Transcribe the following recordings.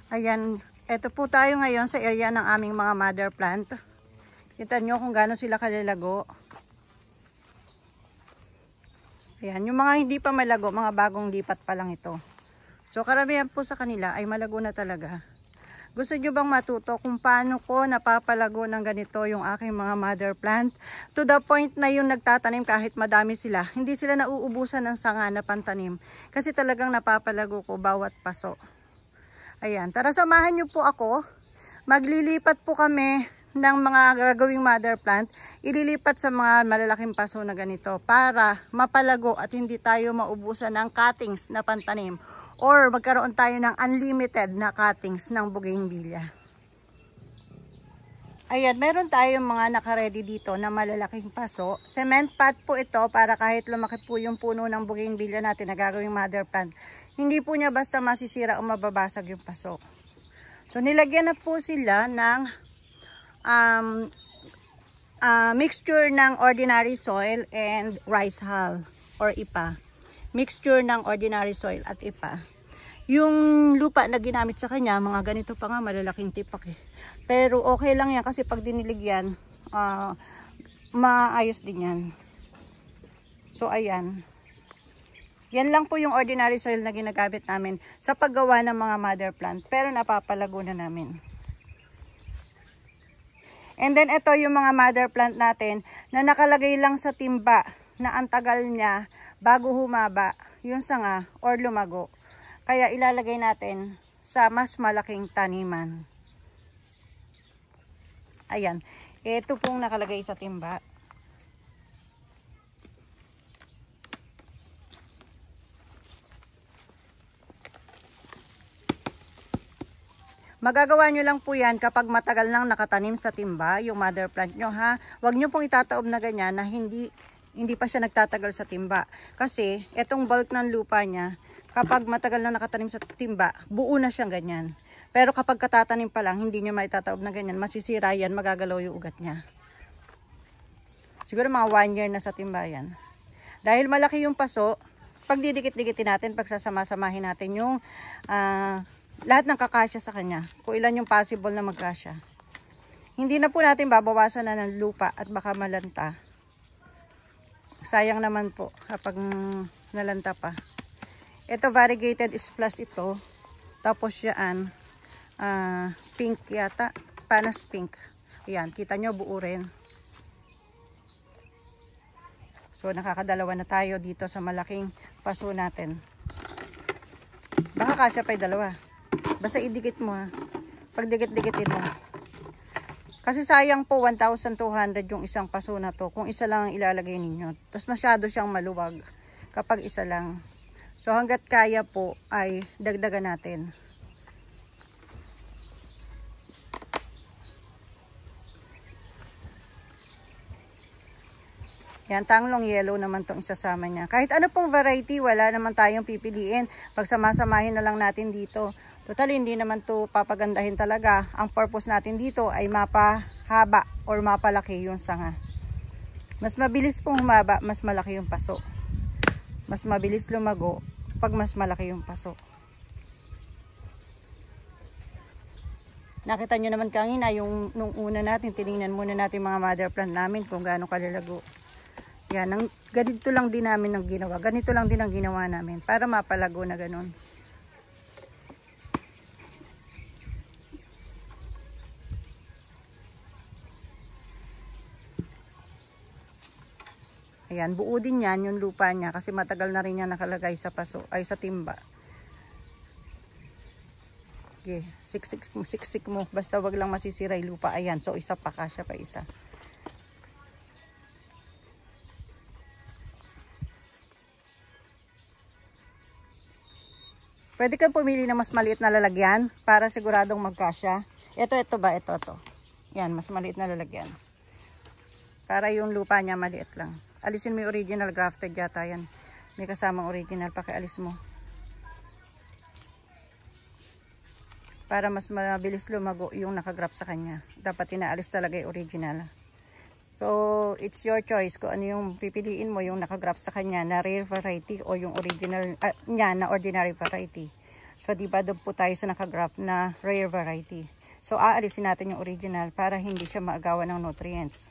Ayan, eto po tayo ngayon sa area ng aming mga mother plant. Kita nyo kung gaano sila kalalago. Ayan, yung mga hindi pa malago, mga bagong lipat pa lang ito. So karamihan po sa kanila ay malago na talaga. Gusto nyo bang matuto kung paano ko napapalago ng ganito yung aking mga mother plant? To the point na yung nagtatanim kahit madami sila, hindi sila nauubusan ng sanga na pantanim. Kasi talagang napapalago ko bawat paso. Ayan, tara samahan nyo po ako. Maglilipat po kami ng mga gagawing mother plant. Ililipat sa mga malalaking paso na ganito para mapalago at hindi tayo maubusan ng cuttings na pantanim. Or magkaroon tayo ng unlimited na cuttings ng bougainvillea. Ayan, meron tayong mga nakaredy dito na malalaking paso. Cement pot po ito para kahit lumaki po yung puno ng bougainvillea natin na gagawing mother plant, hindi po niya basta masisira o mababasag yung paso. So nilagyan na po sila ng mixture ng ordinary soil and rice hull or IPA. Mixture ng ordinary soil at IPA. Yung lupa na ginamit sa kanya, mga ganito pa nga, malalaking tipak eh. Pero okay lang yan kasi pag dinilig yan, maayos din yan. So ayan. Yan lang po yung ordinary soil na ginagamit namin sa paggawa ng mga mother plant. Pero napapalago na namin. And then ito yung mga mother plant natin na nakalagay lang sa timba na ang tagal niya bago humaba yung sanga or lumago. Kaya ilalagay natin sa mas malaking taniman. Ayan. Ito pong nakalagay sa timba. Magagawa nyo lang po yan kapag matagal nang nakatanim sa timba, yung mother plant nyo ha. Huwag nyo pong itataob na ganyan na hindi pa siya nagtatagal sa timba. Kasi itong bulk ng lupa niya, kapag matagal nang nakatanim sa timba, buo na siyang ganyan. Pero kapag katatanim pa lang, hindi nyo maitataob na ganyan, masisira yan, magagalaw yung ugat niya. Siguro mga 1 year na sa timba yan. Dahil malaki yung paso, pag didikit-dikitin natin, pagsasama-samahin natin yung lahat ng kakasya sa kanya, kung ilan yung possible na magkasya. Hindi na po natin babawasan na ng lupa at baka malanta. Sayang naman po kapag nalanta pa. Ito variegated splash ito. Tapos yan, pink yata, panas pink. Ayan, kita nyo buo rin. So nakakadalawa na tayo dito sa malaking paso natin. Baka kasya pa yung dalawa. Basta idikit mo ha. Pag dikit-dikitin mo. Kasi sayang po 1,200 yung isang paso na to. Kung isa lang ang ilalagay ninyo. Tapos masyado siyang maluwag kapag isa lang. So hanggat kaya po ay dagdagan natin. Yan, tanglong yellow naman tong isasama niya. Kahit ano pong variety, wala naman tayong pipiliin. Pagsama-samahin na lang natin dito. Total, hindi naman to papagandahin talaga. Ang purpose natin dito ay mapahaba or mapalaki yung sanga. Mas mabilis pong humaba, mas malaki yung paso. Mas mabilis lumago pag mas malaki yung paso. Nakita nyo naman kanina yung nung una natin, tinignan muna natin mga mother plant namin kung gaano kalalago. Yan, ganito lang din namin ang ginawa. Ganito lang din ang ginawa namin para mapalago na ganun. Ayan, buo din yan yung lupa niya kasi matagal na rin niya nakalagay sa paso, ay sa timba. Okay, siksik mo. Basta wag lang masisira yung lupa. Ayan, so isa pa, kasya pa isa. Pwede kang pumili ng mas maliit na lalagyan para siguradong magkasya. Ito ba? Ito. Yan, mas maliit na lalagyan. Para yung lupa niya maliit lang. Alisin mo yung original, grafted yata yan. May kasamang original, pakialis mo. Para mas mabilis lumago yung nakagraf sa kanya. Dapat inaalis talaga yung original. So, it's your choice kung ano yung pipiliin mo, yung nakagraf sa kanya na rare variety o yung original niya na ordinary variety. So, di ba doon po tayo sa nakagraph na rare variety. So, aalisin natin yung original para hindi siya maagawan ng nutrients.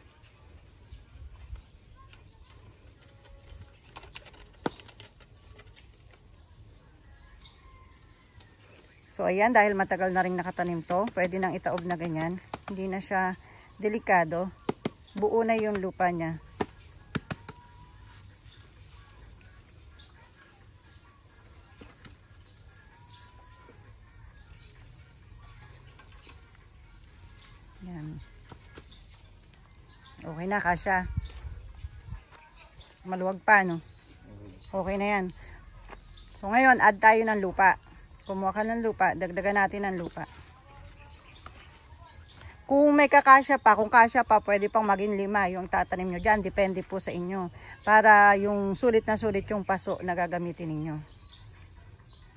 So, ayan, dahil matagal na rin nakatanim to, pwede nang itaob na ganyan. Hindi na siya delikado. Buo na yung lupa niya. Yan. Okay na, kasya. Maluwag pa, no? Okay na yan. So, ngayon, add tayo ng lupa. Kumuha ka ng lupa, dagdagan natin ng lupa. Kung may kakasya pa, kung kasya pa, pwede pang maging 5 yung tatanim nyo dyan. Depende po sa inyo. Para yung sulit na sulit yung paso na gagamitin ninyo.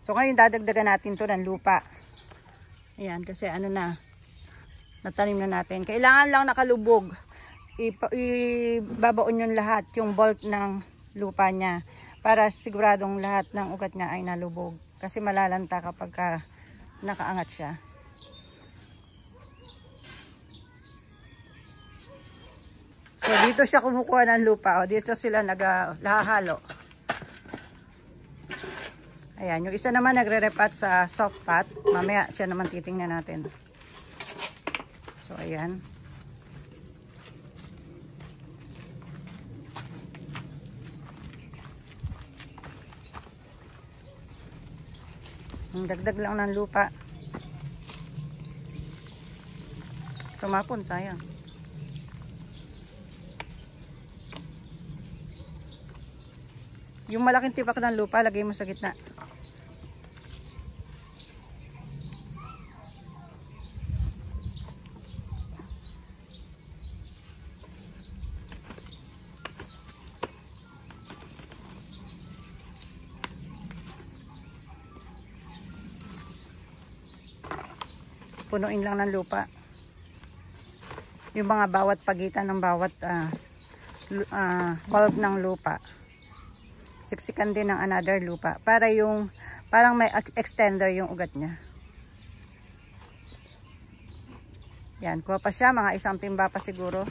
So ngayon, dadagdagan natin to ng lupa. Ayan, kasi ano na, natanim na natin. Kailangan lang nakalubog. Ibabaon yung lahat, yung bulk ng lupa niya. Para siguradong lahat ng ugat niya ay nalubog. Kasi malalanta kapag nakaangat siya. So dito siya kumukuha ng lupa. O, dito sila naghahalo. Ayan, yung isa naman nagre-repat sa soft pot. Mamaya siya naman titingnan natin. So ayan. Dagdag lang ng lupa. Tumapon, sayang. Yung malaking tibak ng lupa, lagay mo sa gitna. Punuin lang ng lupa. Yung mga bawat pagitan ng bawat bulb ng lupa. Siksikan din ng another lupa. Para yung, parang may extender yung ugat niya. Yan, kuha pa siya. Mga 1 timba pa siguro.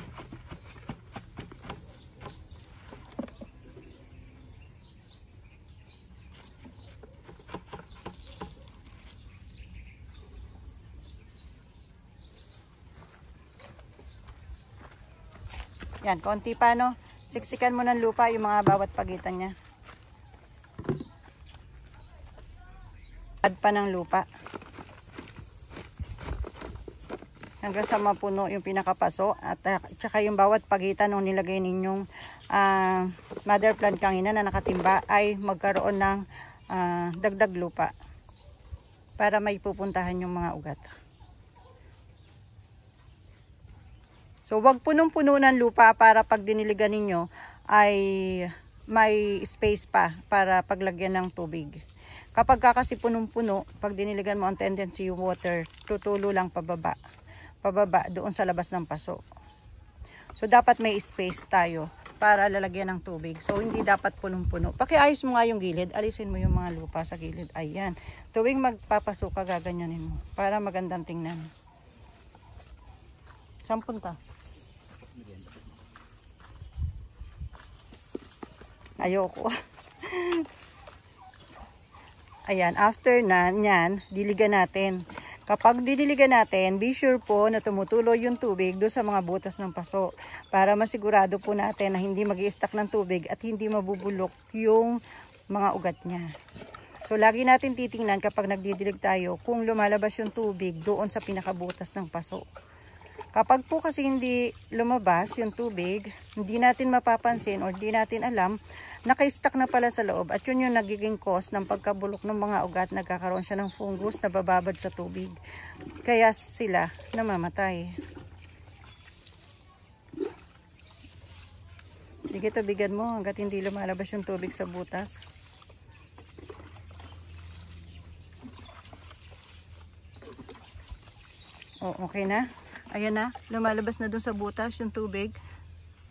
Yan, konti pa, no? Siksikan mo ng lupa yung mga bawat pagitan niya. Add pa ng lupa. Hanggang sa mapuno yung pinakapaso. At saka yung bawat pagitan nung nilagay ninyong mother plant kanina na nakatimba ay magkaroon ng dagdag lupa. Para may pupuntahan yung mga ugat. So, wag punong-puno ng lupa para pag diniligan ninyo ay may space pa para paglagyan ng tubig. Kapag kasi punong-puno, pag diniligan mo ang tendency yung water, tutulo lang pababa. Pababa doon sa labas ng paso. So, dapat may space tayo para lalagyan ng tubig. So, hindi dapat punong-puno. Pakiayos mo nga yung gilid, alisin mo yung mga lupa sa gilid. Ayan. Tuwing magpapaso ka, gaganyanin mo para magandang tingnan. Saan punta? Ayoko. Ayan, after na yan, diligan natin. Kapag didiligan natin, be sure po na tumutuloy yung tubig doon sa mga butas ng paso para masigurado po natin na hindi mag-i-stack ng tubig at hindi mabubulok yung mga ugat niya. So, lagi natin titingnan kapag nagdidilig tayo kung lumalabas yung tubig doon sa pinakabutas ng paso. Kapag po kasi hindi lumabas yung tubig, hindi natin mapapansin o hindi natin alam, naka-stack na pala sa loob at yun yung nagiging cause ng pagkabulok ng mga ugat. Nagkakaroon siya ng fungus na bababad sa tubig. Kaya sila namamatay. Sige, tubigan mo hanggat hindi lumalabas yung tubig sa butas. Oh, okay na. Ayan na, lumalabas na doon sa butas yung tubig.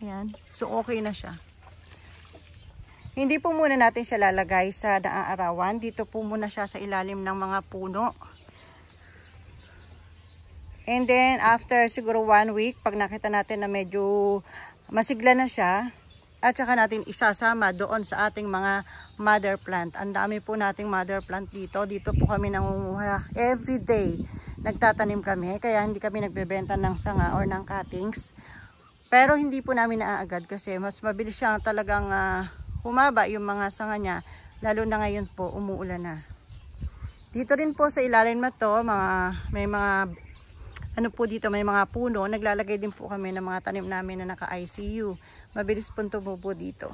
Ayan. So, okay na siya. Hindi po muna natin siya lalagay sa naaarawan. Dito po muna siya sa ilalim ng mga puno. And then, after siguro 1 week, pag nakita natin na medyo masigla na siya, at saka natin isasama doon sa ating mga mother plant. Ang dami po nating mother plant dito. Dito po kami nangunguha everyday. Nagtatanim kami, kaya hindi kami nagbebenta ng sanga or ng cuttings. Pero hindi po namin naaagad kasi mas mabilis siya talagang humaba yung mga sanga niya. Lalo na ngayon po, umuulan na. Dito rin po sa ilalim na to, may mga ano po dito, may mga puno. Naglalagay din po kami ng mga tanim namin na naka-ICU. Mabilis po tumubo dito.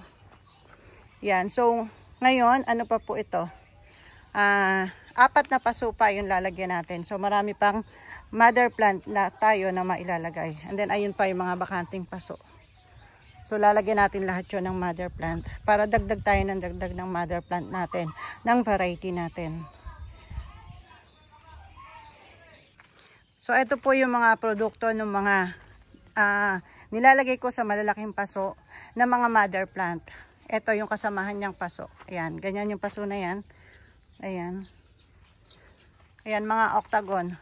Yan. So, ngayon, ano pa po ito? 4 na paso pa yung lalagyan natin. So, marami pang mother plant na tayo na mailalagay. And then, ayun pa yung mga bakanting paso. So, lalagyan natin lahat yun ng mother plant. Para dagdag tayo ng dagdag ng mother plant natin. Ng variety natin. So, ito po yung mga produkto ng mga nilalagay ko sa malalaking paso na mga mother plant. Ito yung kasamahan niyang paso. Ayan, ganyan yung paso na yan. Ayan. Ayan, mga octagon.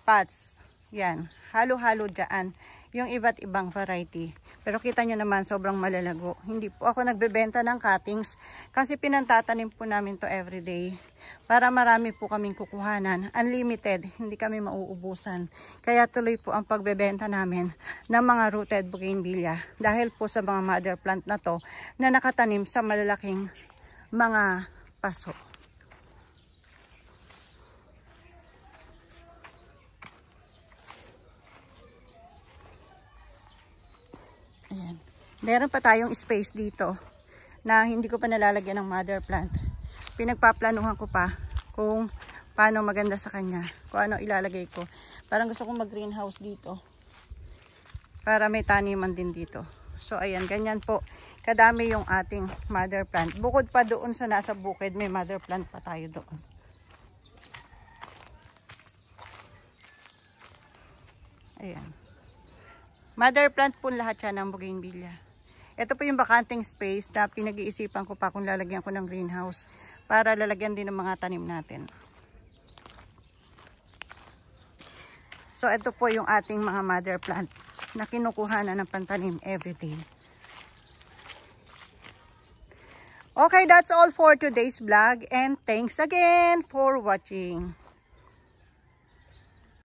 Pots. Yan. Halo-halo dyan. Yung iba't ibang variety. Pero kita nyo naman, sobrang malalago. Hindi po ako nagbebenta ng cuttings kasi pinantatanim po namin to everyday. Para marami po kaming kukuhanan. Unlimited. Hindi kami mauubusan. Kaya tuloy po ang pagbebenta namin ng mga rooted bougainvillea. Dahil po sa mga mother plant na to na nakatanim sa malalaking mga paso. Ayan. Meron pa tayong space dito na hindi ko pa nalalagyan ng mother plant. Pinagpaplanuhan ko pa kung paano maganda sa kanya. Kung ano ilalagay ko. Parang gusto kong mag-greenhouse dito. Para may taniman din dito. So ayan, ganyan po. Kadami yung ating mother plant. Bukod pa doon sa nasa bukid, may mother plant pa tayo doon. Ayan. Mother plant po lahat yan ng bougainvillea. Ito po yung bakanting space na pinag-iisipan ko pa kung lalagyan ko ng greenhouse para lalagyan din ng mga tanim natin. So ito po yung ating mga mother plant na kinukuha na ng pantanim everyday. Okay, that's all for today's vlog and thanks again for watching.